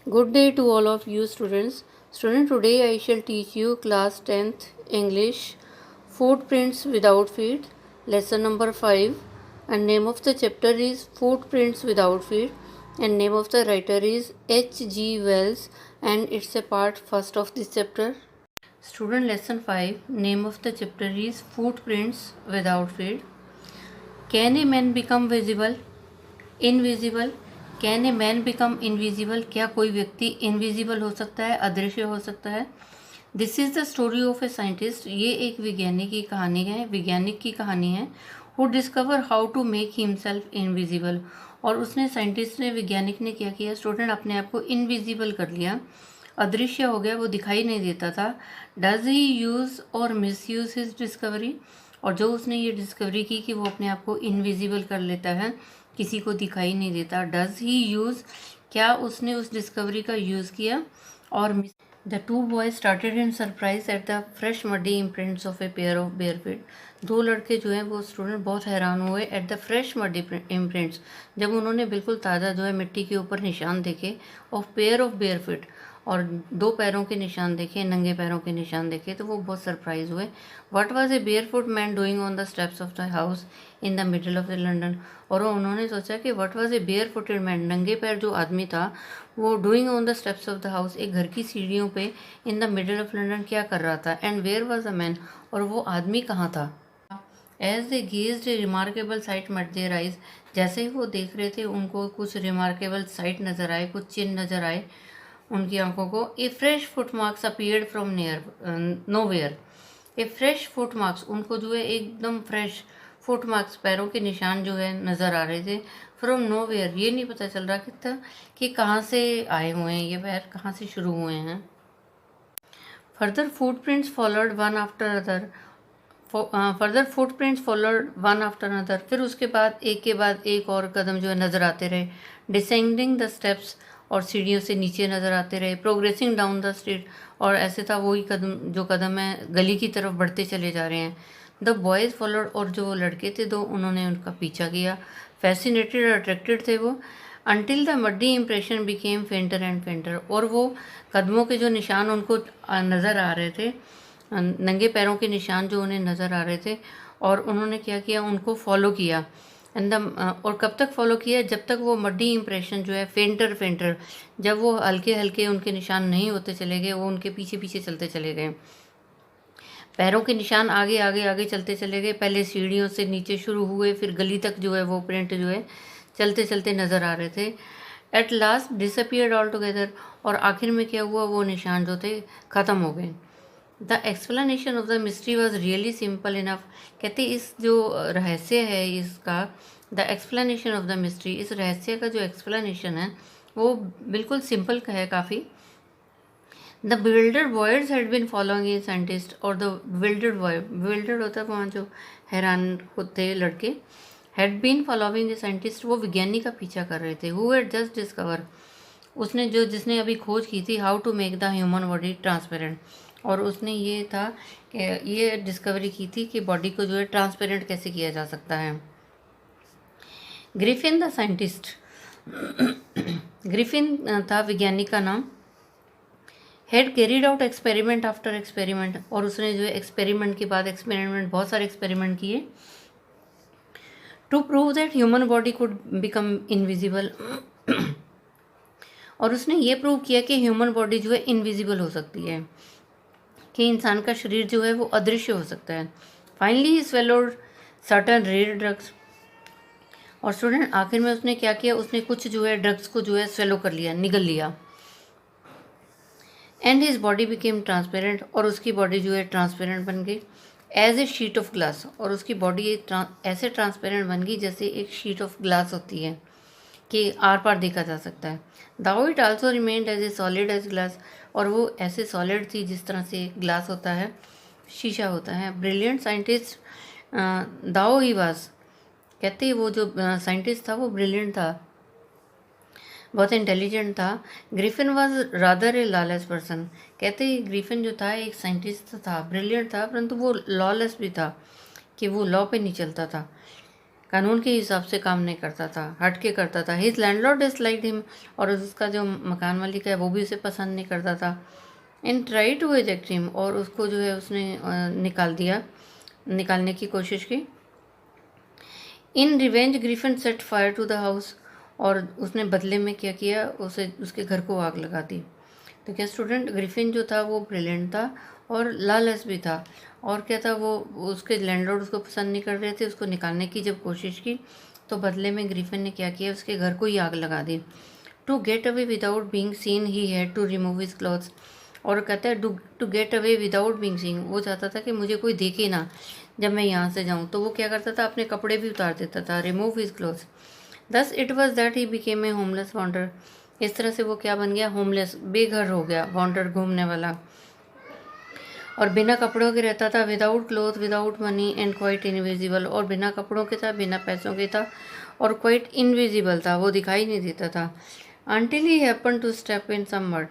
Good day to all of you students. Today I shall teach you class 10th English Footprints Without Feet, lesson number 5, and name of the chapter is Footprints Without Feet, and name of the writer is H.G. Wells, and it's a part first of this chapter. Student, lesson 5, name of the chapter is Footprints Without Feet. Can a man become visible? Invisible. Can a man become invisible, क्या कोई व्यक्ति invisible हो सकता है, अदृश्य हो सकता है। This is the story of a scientist, ये एक वैज्ञानिक की कहानी है, वैज्ञानिक की कहानी है। Who discover how to make himself invisible, और उसने साइंटिस्ट ने, वैज्ञानिक ने क्या किया स्टूडेंट, अपने आप को इनविजिबल कर लिया, अदृश्य हो गया, वो दिखाई नहीं देता था। डज ही यूज़ और मिस यूज़ हिज डिस्कवरी, और जो उसने ये डिस्कवरी की कि वो अपने आप को इनविजिबल कर लेता है, किसी को दिखाई नहीं देता। डज ही यूज़, क्या उसने उस डिस्कवरी का यूज़ किया। और the two boys started in surprise at the fresh muddy imprints of a pair of bare feet. दो लड़के जो हैं वो स्टूडेंट बहुत हैरान हुए at the fresh muddy imprints, जब उन्होंने बिल्कुल ताज़ा जो है मिट्टी के ऊपर निशान देखे, of pair of bare feet, और दो पैरों के निशान देखे, नंगे पैरों के निशान देखे, तो वो बहुत सरप्राइज हुए। What was a barefoot man doing on the steps of the house in the middle of the London, और उन्होंने सोचा कि what was a bare footed man, नंगे पैर जो आदमी था वो doing on the steps of the house, एक घर की सीढ़ियों पे in the middle of London क्या कर रहा था। And where was a man, और वो आदमी कहाँ था। As they gazed a remarkable sight met their eyes, जैसे ही वो देख रहे थे उनको कुछ रिमार्केबल साइट नज़र आए, कुछ चिन्ह नज़र आए उनकी आंखों को। A fresh foot marks appeared from nowhere, a fresh foot marks, उनको जो है एकदम फ्रेश फुट मार्क्स, पैरों के निशान जो है नज़र आ रहे थे। फ्रॉम नोवेयर, ये नहीं पता चल रहा था कि कहाँ से आए हुए हैं ये पैर, कहाँ से शुरू हुए हैं। Further footprints followed one after other, फिर उसके बाद एक के बाद एक और कदम जो है नज़र आते रहे। डिसेंडिंग द स्टेप्स, और सीढ़ियों से नीचे नज़र आते रहे। प्रोग्रेसिंग डाउन द स्ट्रीट, और ऐसे था वही कदम, जो कदम है गली की तरफ बढ़ते चले जा रहे हैं। द बॉयज़ फॉलोड, और जो लड़के थे दो उन्होंने उनका पीछा किया। फैसिनेटेड, अट्रैक्टेड थे वो। Until the muddy impression became फेंटर and फेंटर, और वो कदमों के जो निशान उनको नज़र आ रहे थे, नंगे पैरों के निशान जो उन्हें नज़र आ रहे थे, और उन्होंने क्या किया, उनको फॉलो किया। एंड और कब तक फॉलो किया, जब तक वो मड्डी इम्प्रेशन जो है फेंटर, जब वो हल्के हल्के उनके निशान नहीं होते चले गए, वो उनके पीछे पीछे चलते चले गए। पैरों के निशान आगे आगे आगे चलते चले गए, पहले सीढ़ियों से नीचे शुरू हुए, फिर गली तक जो है वो प्रिंट जो है चलते चलते नज़र आ रहे थे। At last disappeared all together, और आखिर में क्या हुआ, वो निशान जो थे ख़त्म हो गए। The explanation of the mystery was really simple enough, कहते इस जो रहस्य है इसका, the explanation of the mystery, इस रहस्य का जो एक्सप्लेनेशन है वो बिल्कुल सिंपल है काफ़ी। The bewildered boys had been following a scientist, और द bewildered होता है वहाँ जो हैरान होते लड़के, had been following the scientist, वो विज्ञानी का पीछा कर रहे थे। who had just discovered, उसने जिसने अभी खोज की थी, how to make the human body transparent, और उसने ये था कि ये डिस्कवरी की थी कि बॉडी को जो है ट्रांसपेरेंट कैसे किया जा सकता है। ग्रिफिन द साइंटिस्ट, ग्रिफिन था वैज्ञानिक का नाम। Had carried out experiment after experiment, और उसने जो है एक्सपेरिमेंट के बाद एक्सपेरिमेंट, बहुत सारे एक्सपेरिमेंट किए, to prove that human body could become invisible, और उसने ये प्रूव किया कि ह्यूमन बॉडी जो है इनविजिबल हो सकती है, कि इंसान का शरीर जो है वो अदृश्य हो सकता है। Finally he swallowed certain rare drugs, और स्टूडेंट आखिर में उसने क्या किया, उसने कुछ जो है ड्रग्स को जो है स्वेलो कर लिया, निगल लिया। And his body became transparent, और उसकी बॉडी जो है ट्रांसपेरेंट बन गई। As a sheet of glass, और उसकी बॉडी ऐसे ट्रांसपेरेंट बन गई जैसे एक शीट ऑफ ग्लास होती है कि आर पार देखा जा सकता है। Though it also remained as a solid as glass, और वो ऐसे सॉलिड थी जिस तरह से ग्लास होता है, शीशा होता है। ब्रिलियंट साइंटिस्ट दाओ ही वाज, कहते वो जो साइंटिस्ट था वो ब्रिलियंट था, बहुत इंटेलिजेंट था। Griffin was rather A lawless person, कहते ग्रिफिन जो था एक साइंटिस्ट था, ब्रिलियंट था, परंतु वो लॉलेस भी था, कि वो लॉ पे नहीं चलता था। कानून के हिसाब से काम नहीं करता था, हट के करता था। हिज लैंडलॉर्ड डिसलाइक्ड हिम, और उसका जो मकान मालिक है वो भी उसे पसंद नहीं करता था। In try to eject him, और उसको जो है उसने निकालने की कोशिश की। In revenge Griffin set fire to the house, और उसने बदले में क्या किया, उसे उसके घर को आग लगा दी। तो क्या स्टूडेंट, ग्रिफिन जो था वो ब्रिलियंट था और लालच भी था, और क्या था, वो उसके लैंडलॉर्ड उसको पसंद नहीं कर रहे थे। उसको निकालने की जब कोशिश की तो बदले में ग्रिफिन ने क्या किया, उसके घर को ही आग लगा दी। To get away without being seen he had to remove his clothes, और कहता है to get away without being seen, वो चाहता था कि मुझे कोई देखे ना जब मैं यहाँ से जाऊँ। तो वो क्या करता था, अपने कपड़े भी उतार देता था, remove his clothes. Thus it was that he became a homeless wanderer, इस तरह से वो क्या बन गया, होमलेस, बेघर हो गया, वॉन्डर, घूमने वाला, और बिना कपड़ों के रहता था। Without cloth, without money and quite invisible, और बिना कपड़ों के था, बिना पैसों के था, और क्वाइट इनविजिबल था, वो दिखाई नहीं देता था। Until he happen to step in some mud,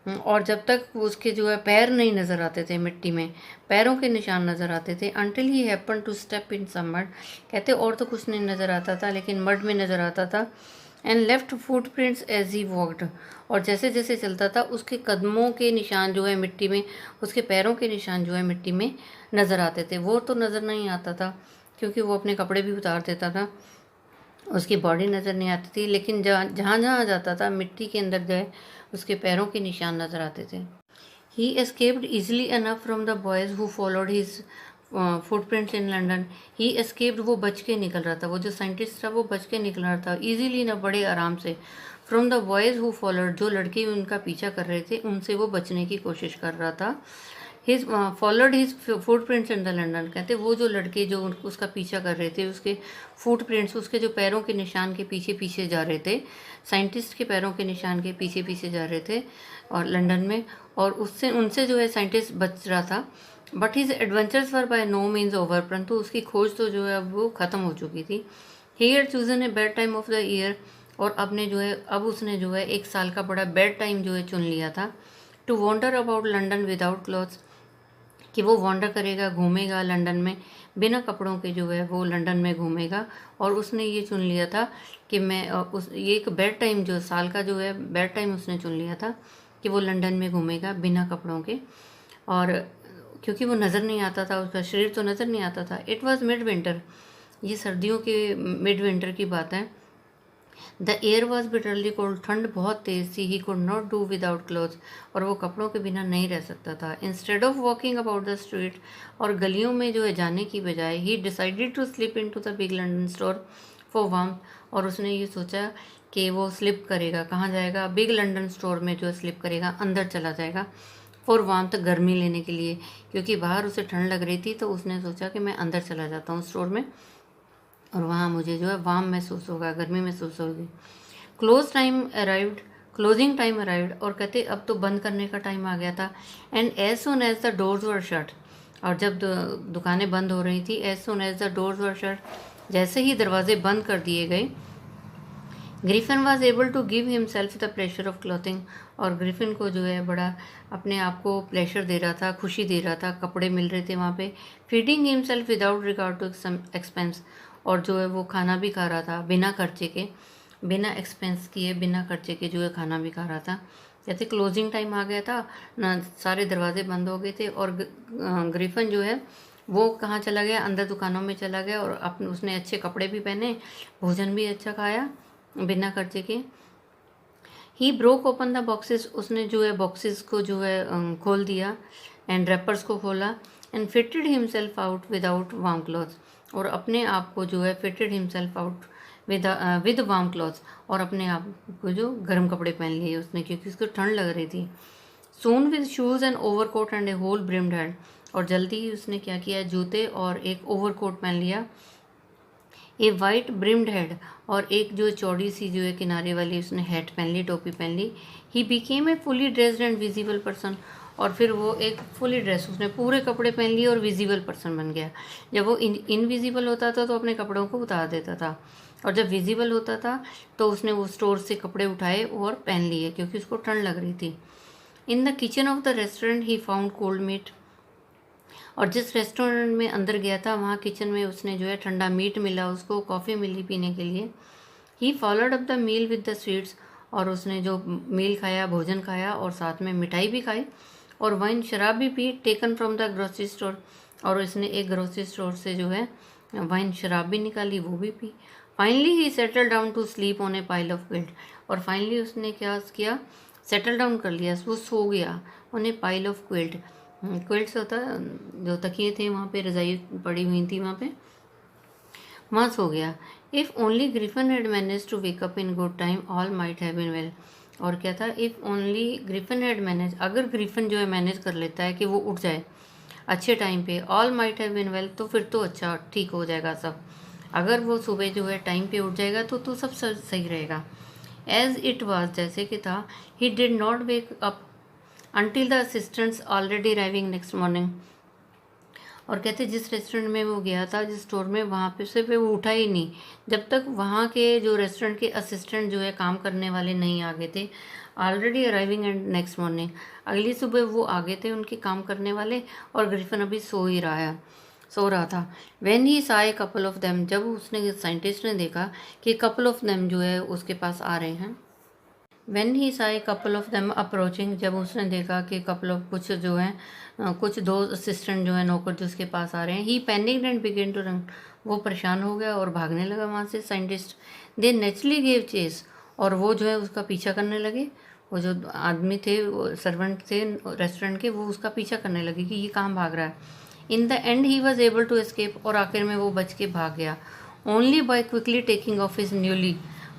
और जब तक उसके जो है पैर नहीं नज़र आते थे मिट्टी में, पैरों के निशान नज़र आते थे। Until he happen to step in some mud, कहते और तो कुछ नहीं नज़र आता था, लेकिन मड में नज़र आता था। And left footprints as he walked, और जैसे जैसे चलता था उसके कदमों के निशान जो है मिट्टी में, उसके पैरों के निशान जो है मिट्टी में नज़र आते थे। वो तो नज़र नहीं आता था क्योंकि वो अपने कपड़े भी उतार देता था, उसकी बॉडी नज़र नहीं आती थी, लेकिन जहाँ जहाँ जाता था मिट्टी के अंदर जो है उसके पैरों के निशान नज़र आते थे। He escaped easily enough from the boys who followed his footprints in London. He escaped, वो बच के निकल रहा था, वो जो साइंटिस्ट था वो बच के निकल रहा था, ईजिली ना, बड़े आराम से। From the boys who followed, जो लड़के उनका पीछा कर रहे थे उनसे वो बचने की कोशिश कर रहा था। His followed his footprints in the London, कहते वो जो लड़के जो उसका पीछा कर रहे थे, उसके फुटप्रिंट्स, उसके जो पैरों के निशान के पीछे पीछे जा रहे थे, साइंटिस्ट के पैरों के निशान के पीछे पीछे जा रहे थे और लंदन में, और उससे उनसे जो है साइंटिस्ट बच रहा था। But his adventures were by no means over, परंतु उसकी खोज तो जो है अब वो ख़त्म हो चुकी थी। He had chosen A bed time of the year, और अब उसने जो है एक साल का बड़ा बेड टाइम जो है चुन लिया था। To wander about London without clothes, कि वो वॉन्डर करेगा, घूमेगा लंदन में बिना कपड़ों के, जो है वो लंदन में घूमेगा। और उसने ये चुन लिया था कि ये एक बेड टाइम, जो साल का जो है बेड टाइम उसने चुन लिया था कि वो लंदन में घूमेगा बिना कपड़ों के, और क्योंकि वो नज़र नहीं आता था, उसका शरीर तो नज़र नहीं आता था। इट वॉज मिड विंटर, ये सर्दियों के मिड विंटर की बात है। The air was bitterly cold, ठंड बहुत तेज़ थी। He could not do without clothes, और वो कपड़ों के बिना नहीं रह सकता था। Instead of walking about the street, और गलियों में जो है जाने की बजाय, he decided to slip into the big London store for warmth, और उसने ये सोचा कि वो स्लिप करेगा, कहाँ जाएगा, बिग लंडन स्टोर में जो है स्लिप करेगा, अंदर चला जाएगा, फॉर वार्मथ, गर्मी लेने के लिए, क्योंकि बाहर उसे ठंड लग रही थी। तो उसने सोचा कि मैं अंदर चला जाता हूँ स्टोर में, और वहाँ मुझे जो है वार्म महसूस होगा, गर्मी महसूस होगी। क्लोजिंग टाइम अराइव्ड, और कहते अब तो बंद करने का टाइम आ गया था। And as soon as the doors were shut, और जब दुकानें बंद हो रही थी, as soon as the doors were shut, जैसे ही दरवाजे बंद कर दिए गए, Griffin was able to give himself the pleasure of clothing, और ग्रिफिन को जो है बड़ा अपने आप को प्लेशर दे रहा था, खुशी दे रहा था, कपड़े मिल रहे थे वहाँ पे। Feeding himself without regard to expense, और जो है वो खाना भी खा रहा था बिना खर्चे के, बिना एक्सपेंस किए, बिना खर्चे के जो है खाना भी खा रहा था। जैसे क्लोजिंग टाइम आ गया था ना, सारे दरवाजे बंद हो गए थे, और ग्रिफिन जो है वो कहाँ चला गया, अंदर दुकानों में चला गया, और उसने अच्छे कपड़े भी पहने, भोजन भी अच्छा खाया बिना खर्चे के। He broke open the boxes, उसने जो है बॉक्सेस को जो है खोल दिया, एंड रैपर्स को खोला, and fitted himself out without warm clothes, और अपने आप को जो है fitted himself out with warm clothes, और अपने आप को जो गर्म कपड़े पहन लिए उसने, क्योंकि उसको ठंड लग रही थी। Soon with shoes and overcoat and a whole brimmed head, और जल्दी ही उसने क्या किया, जूते और एक ओवरकोट पहन लिया, ए वाइट ब्रिम्ड हेड, और एक जो चौड़ी सी जो है किनारे वाली उसने हैट पहन ली, टोपी पहन ली। He became a fully dressed and visible person, और फिर वो एक फुली ड्रेस, उसने पूरे कपड़े पहन लिए और विजिबल पर्सन बन गया। जब वो इनविजिबल होता था तो अपने कपड़ों को उतार देता था, और जब विजिबल होता था तो उसने वो स्टोर से कपड़े उठाए और पहन लिए, क्योंकि उसको ठंड लग रही थी। In the kitchen of the restaurant he found cold meat, और जिस रेस्टोरेंट में अंदर गया था वहाँ किचन में उसने जो है ठंडा मीट मिला, उसको कॉफ़ी मिली पीने के लिए। He followed up the meal with the sweets, और उसने जो मील खाया, भोजन खाया, और साथ में मिठाई भी खाई, और वाइन शराब भी P, taken from the grocery store, और उसने एक ग्रोसरी स्टोर से जो है वाइन शराब भी निकाली, वो भी पी। Finally he settle down to sleep on a pile of quilt, और फाइनली उसने क्या किया, सेटल डाउन कर लिया, वो सो गया on a pile of quilt. Quilt से होता है जो तकिए थे, वहाँ पे रजाई पड़ी हुई थी, वहाँ सो गया। If only Griffin had manage to wake up in good time all might have been well, और क्या था, if only Griffin had manage, अगर ग्रिफन जो है मैनेज कर लेता है कि वो उठ जाए अच्छे टाइम पे, all might have been well, तो फिर तो अच्छा ठीक हो जाएगा सब। अगर वो सुबह जो है टाइम पे उठ जाएगा तो सब सही रहेगा। एज इट वाज, जैसे कि था, he did not wake up until the assistants already arriving next morning, और कहते जिस रेस्टोरेंट में वो गया था, जिस स्टोर में, वहाँ पे से वो उठा ही नहीं जब तक वहाँ के जो रेस्टोरेंट के असिस्टेंट जो है काम करने वाले नहीं आ गए थे। Already arriving and next morning, अगली सुबह वो आ गए थे उनके काम करने वाले, और ग्रिफिन अभी सो रहा था। व्हेन ही सा ए कपल ऑफ देम, जब उसने साइंटिस्ट ने देखा कि कपल ऑफ देम जो है उसके पास आ रहे हैं। व्हेन ही सा a couple of them approaching, जब उसने देखा कि कपल ऑफ कुछ जो है कुछ दो असिस्टेंट जो है नौकर जो उसके पास आ रहे हैं। He panicked and began to run, वो परेशान हो गया और भागने लगा वहाँ से scientist. They naturally gave chase, और वो जो है उसका पीछा करने लगे। वो जो आदमी थे, वो सर्वेंट थे रेस्टोरेंट के, वो उसका पीछा करने लगे कि ये कहाँ भाग रहा है। In the end he was able to escape, और आखिर में वो बच के भाग गया। Only by quickly taking off his newly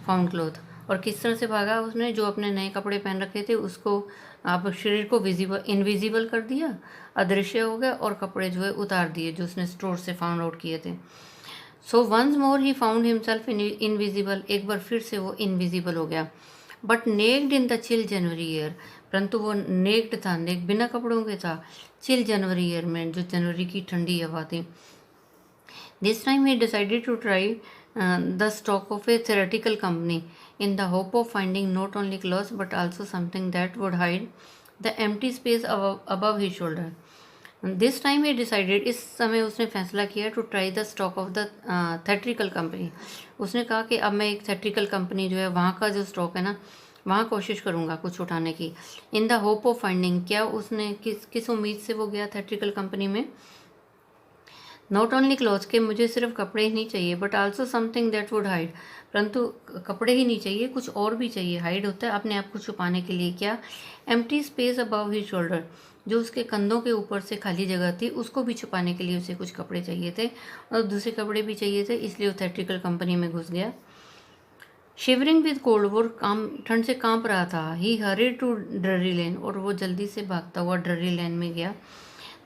found cloth, और किस तरह से भागा उसने, जो अपने नए कपड़े पहन रखे थे उसको, आप शरीर को इनविजिबल कर दिया, अदृश्य हो गया, और कपड़े जो है उतार दिए जो उसने स्टोर से फाउंड आउट किए थे। So once more he found himself invisible, एक बार फिर से वो इनविजिबल हो गया। But naked in the chill January year, परंतु वो नेक्ड था, बिना कपड़ों के था, चिल जनवरी ईयर में, जो जनवरी की ठंडी हवा थी। This time he decided to try the stock of a theoretical company in the hope of finding not only clothes but also something that would hide the empty space above his shoulder. This time he decided, इस समय उसने फैसला किया, to try the stock of the theatrical company. उसने कहा कि अब मैं एक theatrical company जो है वहाँ का जो स्टॉक है ना, वहाँ कोशिश करूँगा कुछ उठाने की। In the hope of finding, क्या उसने किस उम्मीद से वो गया theatrical कंपनी में, नॉट ओनली क्लॉथ्स, के मुझे सिर्फ कपड़े ही नहीं चाहिए, but also something that would hide, परंतु कपड़े ही नहीं चाहिए, कुछ और भी चाहिए। हाइड होता है अपने आप को छुपाने के लिए, क्या, empty space above his shoulder, जो उसके कंधों के ऊपर से खाली जगह थी उसको भी छुपाने के लिए उसे कुछ कपड़े चाहिए थे, और दूसरे कपड़े भी चाहिए थे, इसलिए वो थिएट्रिकल कंपनी में घुस गया। शिवरिंग विद कोल्ड, वो ठंड से कांप रहा था। ही हरीड टू ड्ररी लेन, और वो जल्दी से भागता हुआ ड्ररी लेन में गया।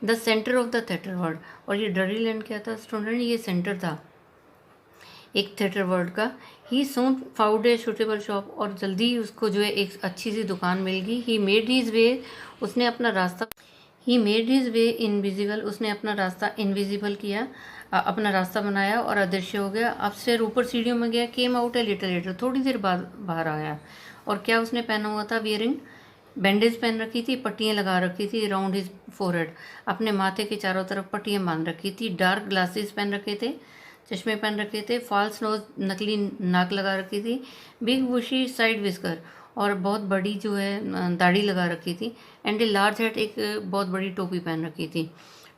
The centre of the theatre world, और ये ड्ररी लैंड क्या था स्टूडेंट, ये सेंटर था एक थिएटर वर्ल्ड का। ही सून फाउंड ए सूटेबल शॉप, और जल्दी ही उसको जो है एक अच्छी सी दुकान मिल गई। ही मेड हिज वे, उसने अपना रास्ता, he made his way invisible, उसने अपना रास्ता इनविजिबल किया, अपना रास्ता बनाया और अदृश्य हो गया। अपस्टेयर, ऊपर सीढ़ियों में गया। Came out a little letter, थोड़ी देर बाद बाहर आया। और क्या उसने पहना हुआ था, वियरिंग बैंडेज पहन रखी थी, पट्टियाँ लगा रखी थी, राउंड हिज फोरहेड, अपने माथे के चारों तरफ पट्टियाँ बांध रखी थी। डार्क ग्लासेस पहन रखे थे, चश्मे पहन रखे थे। फॉल्स नोज, नकली नाक लगा रखी थी। बिग बुशी साइड विस्कर, और बहुत बड़ी जो है दाढ़ी लगा रखी थी। एंड ए लार्ज हेड, एक बहुत बड़ी टोपी पहन रखी थी।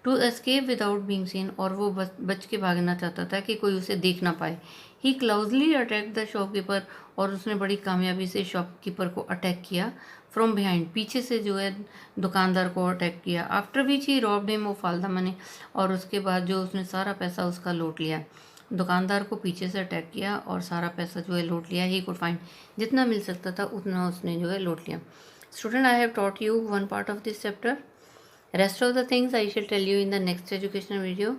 To escape without being seen, और वो बच के भागना चाहता था कि कोई उसे देख ना पाए। ही क्लोजली अटैक द शॉपकीपर, और उसने बड़ी कामयाबी से शॉपकीपर को अटैक किया। फ्रॉम बिहाइंड, पीछे से जो है दुकानदार को अटैक किया। After which he robbed him of all the money, और उसके बाद जो उसने सारा पैसा उसका लूट लिया। दुकानदार को पीछे से अटैक किया और सारा पैसा जो है लूट लिया। ही कुड फाइंड, जितना मिल सकता था उतना उसने जो है लूट लिया। Student, I have taught you one part of this chapter. Rest of the things I shall tell you in the next educational video.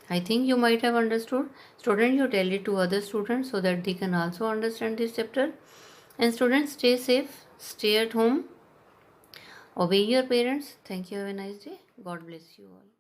I think you might have understood. Student, you tell it to other students so that they can also understand this chapter. And students, stay safe, stay at home, obey your parents. Thank you. Have a nice day. God bless you all.